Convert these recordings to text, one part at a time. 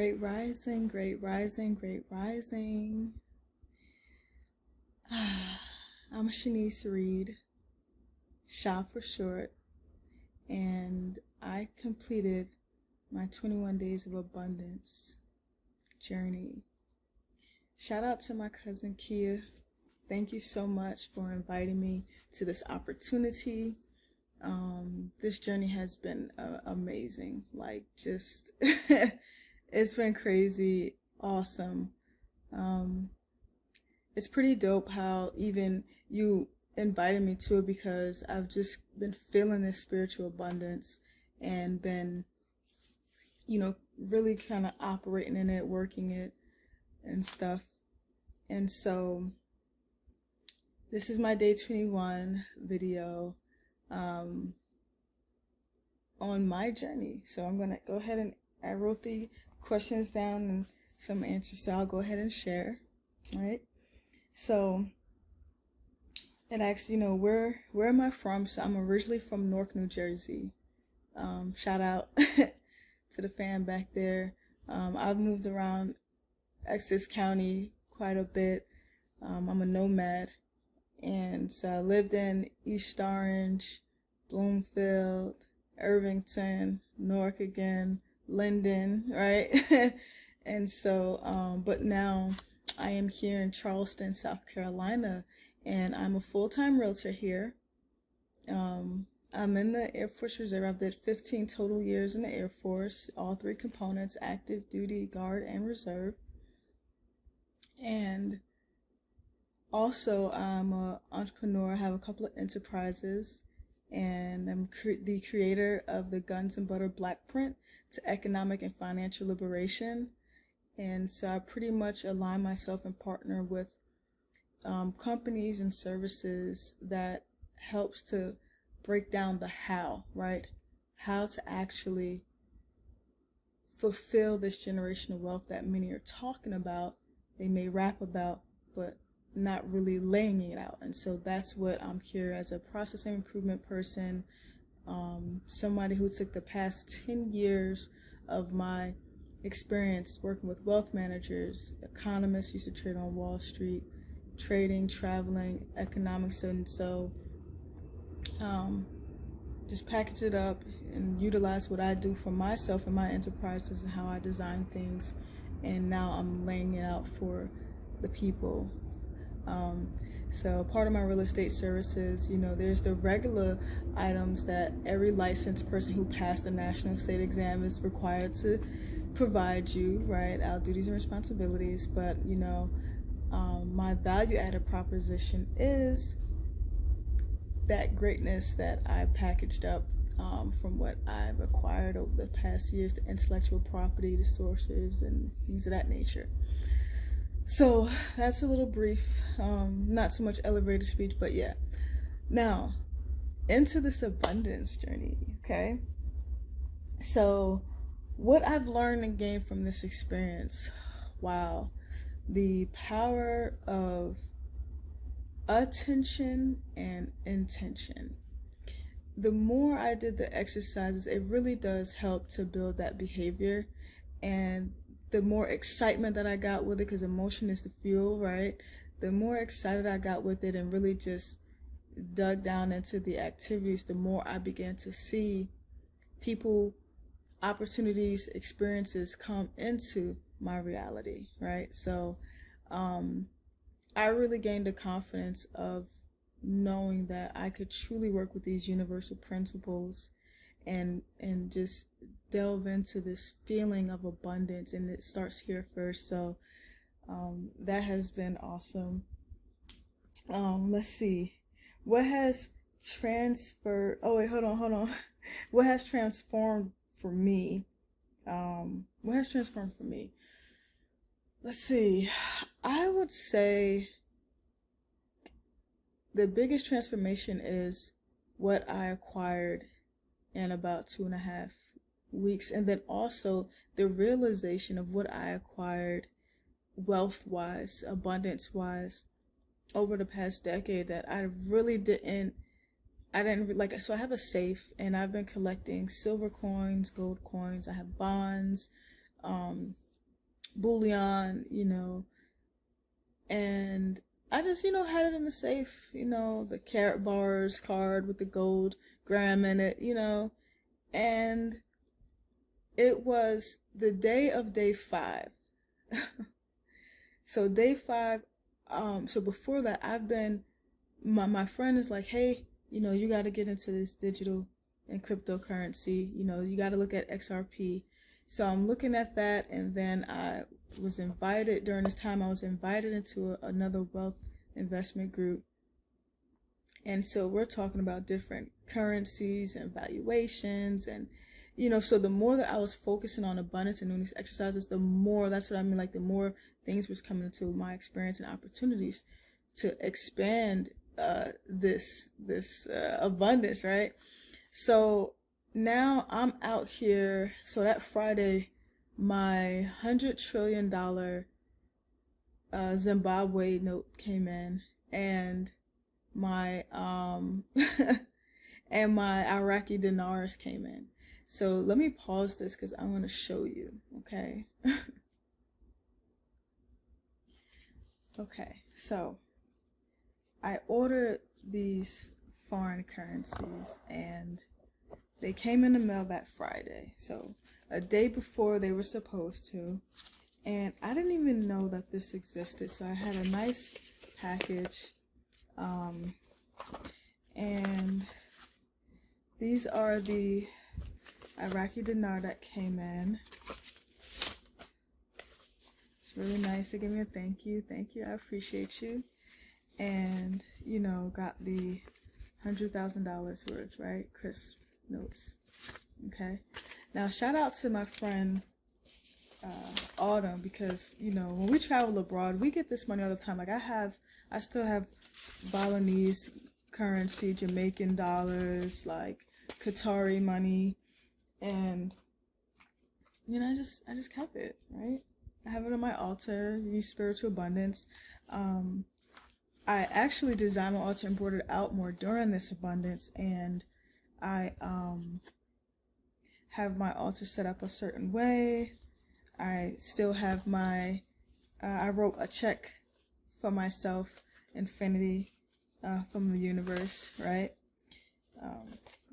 Great rising, great rising, great rising. I'm Chanice Reid, Sha for short, and I completed my 21 Days of Abundance journey. Shout out to my cousin Kiia. Thank you so much for inviting me to this opportunity. This journey has been amazing. Like, just, it's been crazy, awesome. It's pretty dope how even you invited me to it, because I've just been feeling this spiritual abundance and been, really kind of operating in it, working it and stuff. And so this is my day 21 video on my journey. So I'm gonna go ahead and I wrote the questions down and some answers, so I'll go ahead and share. All right. So it asks, where am I from? So I'm originally from Newark, New Jersey. Shout out to the fan back there. I've moved around Essex County quite a bit. I'm a nomad, and so I lived in East Orange, Bloomfield, Irvington, Newark again, Linden, right? And so, but now I am here in Charleston, South Carolina, and I'm a full-time realtor here. I'm in the Air Force Reserve. I've did 15 total years in the Air Force, all three components: active duty, guard, and reserve. And also, I'm an entrepreneur. I have a couple of enterprises, and I'm the creator of the Guns and Butter Black Print to economic and financial liberation. And so I pretty much align myself and partner with companies and services that helps to break down the how, right? How to actually fulfill this generational wealth that many are talking about. They may rap about, but not really laying it out. And so that's what I'm here as a process improvement person, somebody who took the past 10 years of my experience working with wealth managers, economists, used to trade on Wall Street, trading, traveling, economics, and so just package it up and utilize what I do for myself and my enterprises and how I design things, and now I'm laying it out for the people. So part of my real estate services, there's the regular items that every licensed person who passed the national state exam is required to provide you, right? Our duties and responsibilities. But, my value added proposition is that greatness that I packaged up from what I've acquired over the past years, the intellectual property, the sources, and things of that nature. So that's a little brief, not so much elevator speech, but yeah. Now, into this abundance journey, okay? So what I've learned and gained from this experience, wow, the power of attention and intention. The more I did the exercises, it really does help to build that behavior, and the more excitement that I got with it, because emotion is the fuel, right? The more excited I got with it and really just dug down into the activities, the more I began to see people, opportunities, experiences come into my reality, right? So I really gained the confidence of knowing that I could truly work with these universal principles and just delve into this feeling of abundance, and it starts here first. So that has been awesome. Let's see, what has transferred, oh wait, hold on what has transformed for me? What has transformed for me? Let's see, I would say the biggest transformation is what I acquired in about 2.5 weeks, and then also the realization of what I acquired wealth-wise, abundance-wise, over the past decade that I really didn't like. So I have a safe, and I've been collecting silver coins, gold coins, I have bonds, bullion, and I just, had it in the safe, the Carrot Bars card with the gold gram in it, and it was the day of day 5. So day 5, so before that, my friend is like, hey, you got to get into this digital and cryptocurrency, you got to look at XRP. So I'm looking at that, and then during this time, I was invited into another wealth investment group. And so we're talking about different currencies and valuations, and so the more that I was focusing on abundance and doing these exercises, the more, that's what I mean, like the more things was coming into my experience and opportunities to expand this abundance, right? So now I'm out here. So that Friday, my $100 trillion Zimbabwe note came in, and my and my Iraqi dinars came in. So let me pause this because I want to show you, okay? Okay, so I ordered these foreign currencies, and they came in the mail that Friday, so a day before they were supposed to, and I didn't even know that this existed. So I had a nice package, and these are the Iraqi dinar that came in. It's really nice. They gave me a thank you, I appreciate you. And got the $100,000 worth, right? Crisp notes. Okay, now shout out to my friend Autumn, because when we travel abroad, we get this money all the time. Like I still have Balinese currency, Jamaican dollars, like Qatari money, and I just kept it, right? I have it on my altar, use spiritual abundance. I actually designed my altar and brought it out more during this abundance, and I have my altar set up a certain way. I still have my, I wrote a check for myself, infinity, from the universe, right?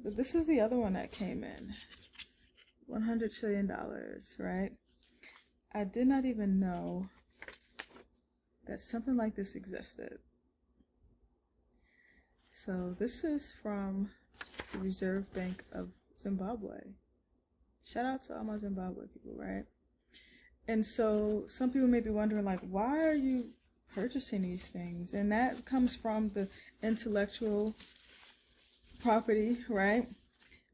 But this is the other one that came in, $100 trillion, right? I did not even know that something like this existed. So this is from the Reserve Bank of Zimbabwe. Shout out to all my Zimbabwe people, right? And so some people may be wondering, like, why are you purchasing these things? And that comes from the intellectual property, right?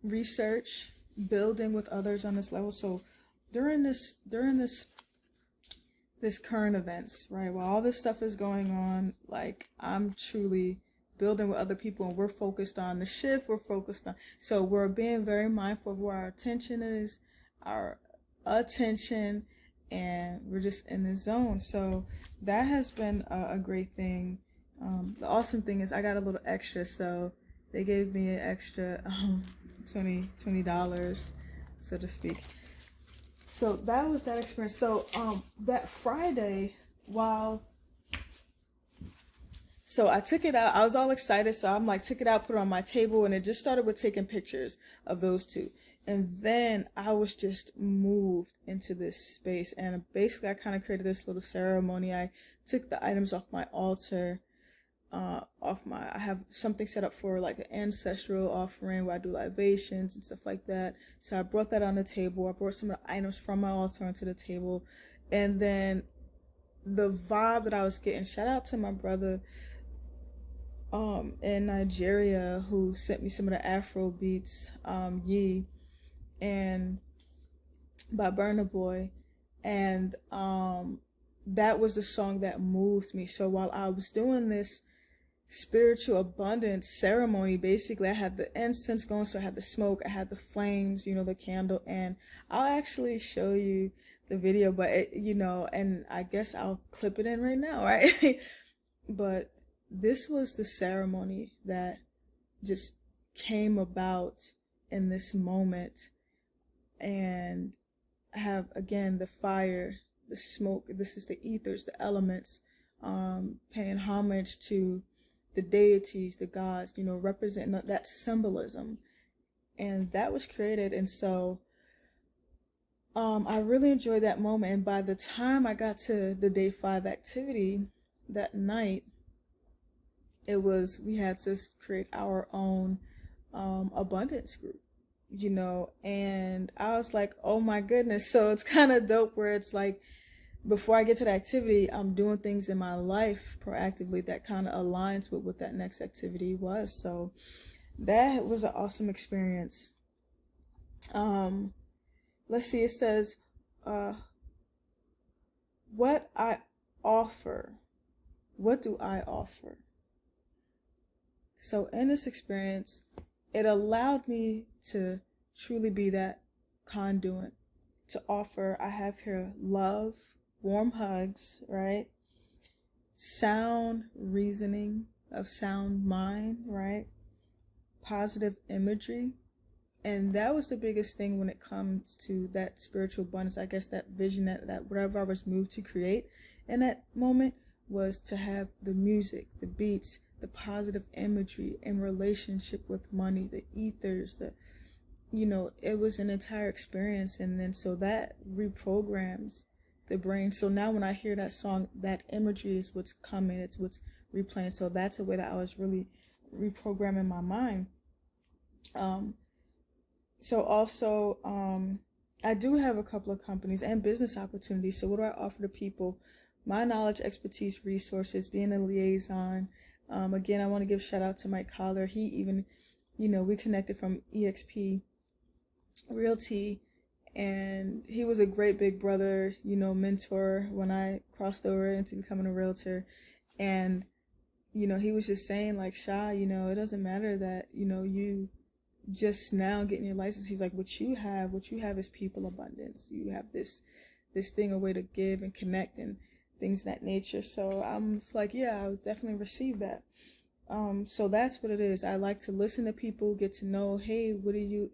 Research, building with others on this level. So during this current events, right, while all this stuff is going on, like, I'm truly building with other people, and we're focused on the shift. So we're being very mindful of where our attention is, and we're just in this zone. So that has been a great thing. The awesome thing is I got a little extra, so they gave me an extra $20, so to speak. So that was that experience. So that Friday, so I took it out. I was all excited, so I'm like, took it out, put it on my table, and it just started with taking pictures of those two. And then I was just moved into this space, and basically I kind of created this little ceremony. I took the items off my altar, I have something set up for like an ancestral offering where I do libations and stuff like that. So I brought that on the table. I brought some of the items from my altar onto the table. And then the vibe that I was getting, shout out to my brother in Nigeria who sent me some of the Afro Beats, and by Burna Boy, and that was the song that moved me. So while I was doing this spiritual abundance ceremony, basically I had the incense going, so I had the smoke, I had the flames, the candle, and I'll actually show you the video, but and I guess I'll clip it in right now, right? But this was the ceremony that just came about in this moment, and I have, again, the fire, the smoke. This is the ethers, the elements, paying homage to the deities, the gods, representing that symbolism. And that was created. And so I really enjoyed that moment. And by the time I got to the day 5 activity that night, we had to create our own abundance group, and I was like, oh my goodness. So it's kind of dope where it's like, before I get to the activity, I'm doing things in my life proactively that kind of aligns with what that next activity was. So that was an awesome experience. Let's see, it says, what I offer. What do I offer? So in this experience, it allowed me to truly be that conduit to offer. I have here love, warm hugs, right? Sound reasoning of sound mind, right? Positive imagery. And that was the biggest thing when it comes to that spiritual abundance. I guess that vision, that whatever I was moved to create in that moment, was to have the music, the beats, the positive imagery in relationship with money, the ethers, it was an entire experience. And then so that reprograms the brain. So now when I hear that song, that imagery is what's coming, it's what's replaying. So that's a way that I was really reprogramming my mind. So also, I do have a couple of companies and business opportunities. So what do I offer to people? My knowledge, expertise, resources, being a liaison. Again, I want to give shout out to Mike Collar. He even, we connected from EXP Realty, and he was a great big brother, mentor when I crossed over into becoming a realtor. And, he was just saying like, Sha, it doesn't matter that, you just now getting your license. He's like, what you have is people abundance. You have this thing, a way to give and connect and things of that nature. So I'm just like, yeah, I would definitely receive that. So that's what it is. I like to listen to people, get to know, hey, what are your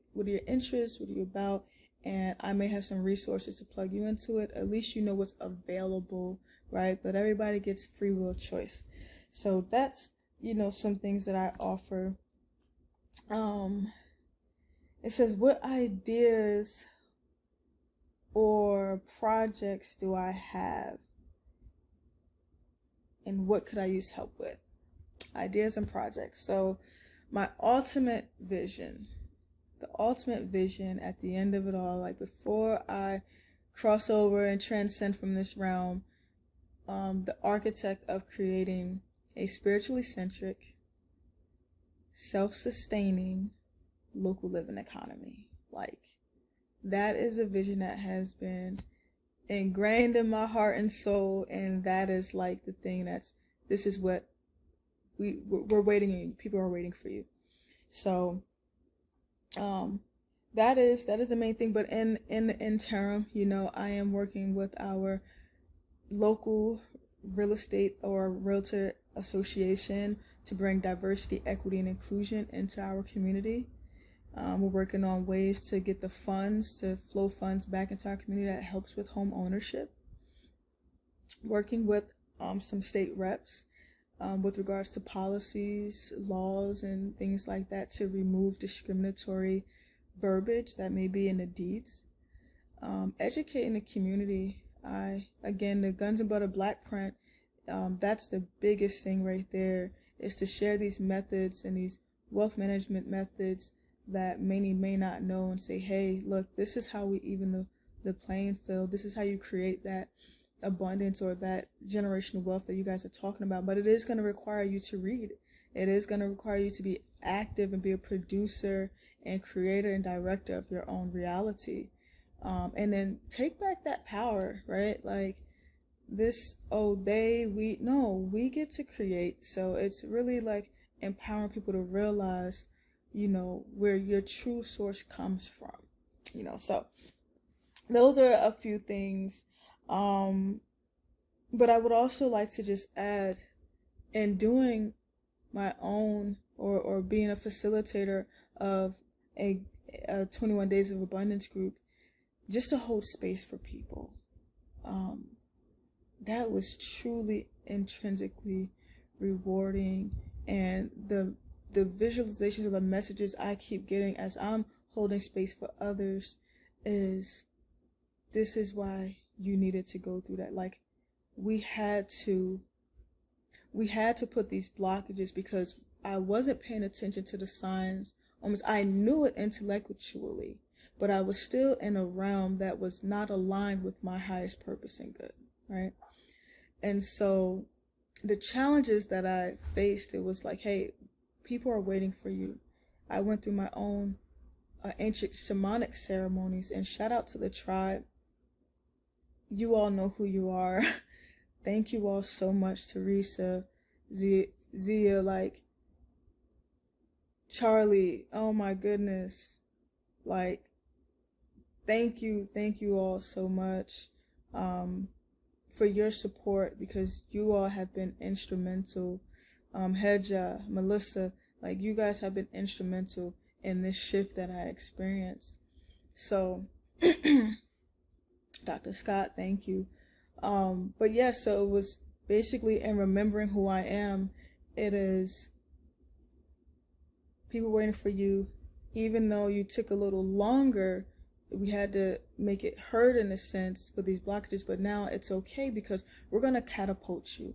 interests? What are you about? And I may have some resources to plug you into it. At least you know what's available, right? But everybody gets free will choice. So that's, some things that I offer. It says, what ideas or projects do I have? And what could I use help with? Ideas and projects. So my ultimate vision at the end of it all, like before I cross over and transcend from this realm, the architect of creating a spiritually centric, self-sustaining, local living economy. Like, that is a vision that has been ingrained in my heart and soul, and that is like the thing this is what we're waiting in. People are waiting for you. So that is the main thing. But in the interim, I am working with our local real estate or realtor association to bring diversity, equity, and inclusion into our community. We're working on ways to get the funds, to flow funds back into our community that helps with home ownership. Working with some state reps with regards to policies, laws, and things like that to remove discriminatory verbiage that may be in the deeds. Educating the community. Again, the Guns and Butter Black Print, that's the biggest thing right there, is to share these methods and these wealth management methods that many may not know, and say, hey, look, this is how we even the playing field. This is how you create that abundance or that generational wealth that you guys are talking about. But it is going to require you to read. It is going to require you to be active and be a producer and creator and director of your own reality. And then take back that power, right? Like this, we get to create. So it's really like empowering people to realize, where your true source comes from, so those are a few things. But I would also like to just add, in doing my own or being a facilitator of a 21 Days of Abundance group, just to hold space for people. that was truly intrinsically rewarding. And the visualizations of the messages I keep getting as I'm holding space for others is, this is why you needed to go through that. Like, we had to put these blockages because I wasn't paying attention to the signs. Almost, I knew it intellectually, but I was still in a realm that was not aligned with my highest purpose and good, right? And so the challenges that I faced, it was like, hey, people are waiting for you. I went through my own ancient shamanic ceremonies, and shout out to the tribe. You all know who you are. Thank you all so much, Teresa, Zia, like, Charlie, oh my goodness. Like, thank you all so much for your support, because you all have been instrumental. Hedja, Melissa, like, you guys have been instrumental in this shift that I experienced. So, Dr. Scott, thank you. But yeah, so it was basically in remembering who I am, it is people waiting for you. Even though you took a little longer, we had to make it hurt in a sense with these blockages, but now it's okay, because we're going to catapult you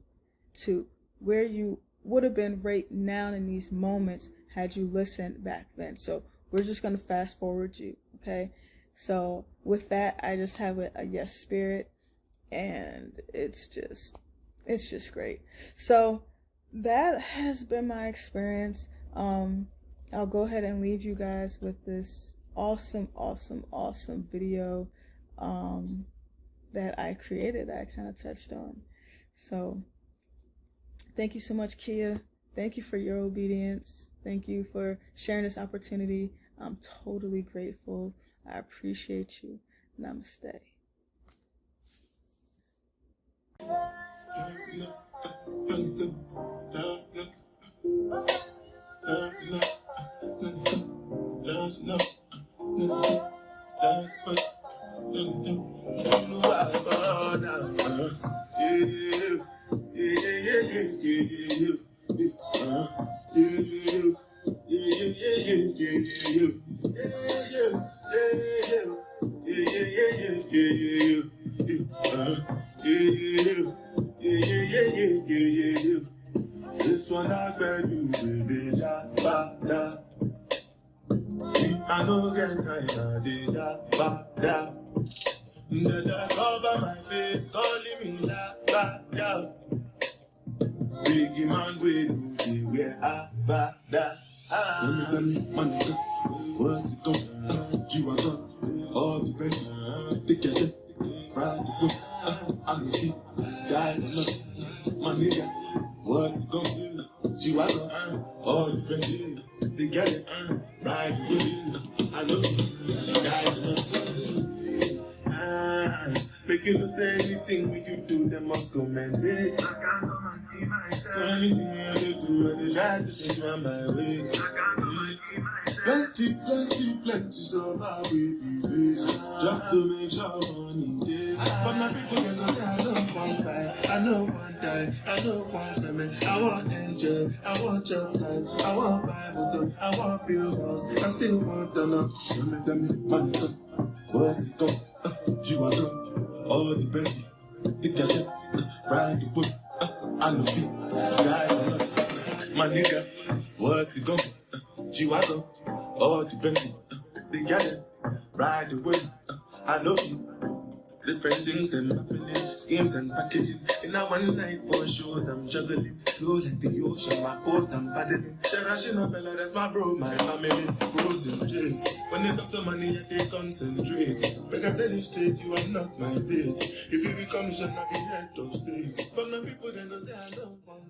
to where you would have been right now in these moments had you listened back then. So we're just going to fast forward you. Okay. So with that, I just have a yes spirit, and it's just great. So that has been my experience. I'll go ahead and leave you guys with this awesome video that I created, that I kind of touched on. So thank you so much, Kiia. Thank you for your obedience. Thank you for sharing this opportunity. I'm totally grateful. I appreciate you. Namaste. This one I bet you, baby, I know get kind of da. That cover my face, calling me la. Biggie man, we do the way da. Tell me, money, what's it going? G-Wagon, all the best. Take your shit, ride the whip. I'm the shit, die for nothing. My nigga, what's it going? G-Wagon, all the best. They get it, ride the whip. I know, die for nothing. Make you no say anything when you do, they must commend it. I can't come and keep myself. So anything you do, and they try to change my way. I can't come and keep myself. Plenty, so far we be face. Just to make sure money day. But my people, they know I don't want fight. I know one time, I know one payment. I want enjoy, I want your life. I want buy motor, I want build house. I still want to know. Tell me, money come. What's it come? G-Wagon, all the best. The gadget, ride the whip. I know feet, die for nothing. My nigga, what's it going? G-Wagon, all the best. The gadget, ride the whip. I know feet. Different things them happening, schemes and packaging. In a one night for shows I'm juggling. Flow like the ocean, my boat I'm paddling. Shana Bella, that's my bro, my family. Frozen dreams. When it comes to money, I take concentrate. Make I tell you straight, you are not my bait. If you become, you shall not be head of state. But my people, they don't say I don't want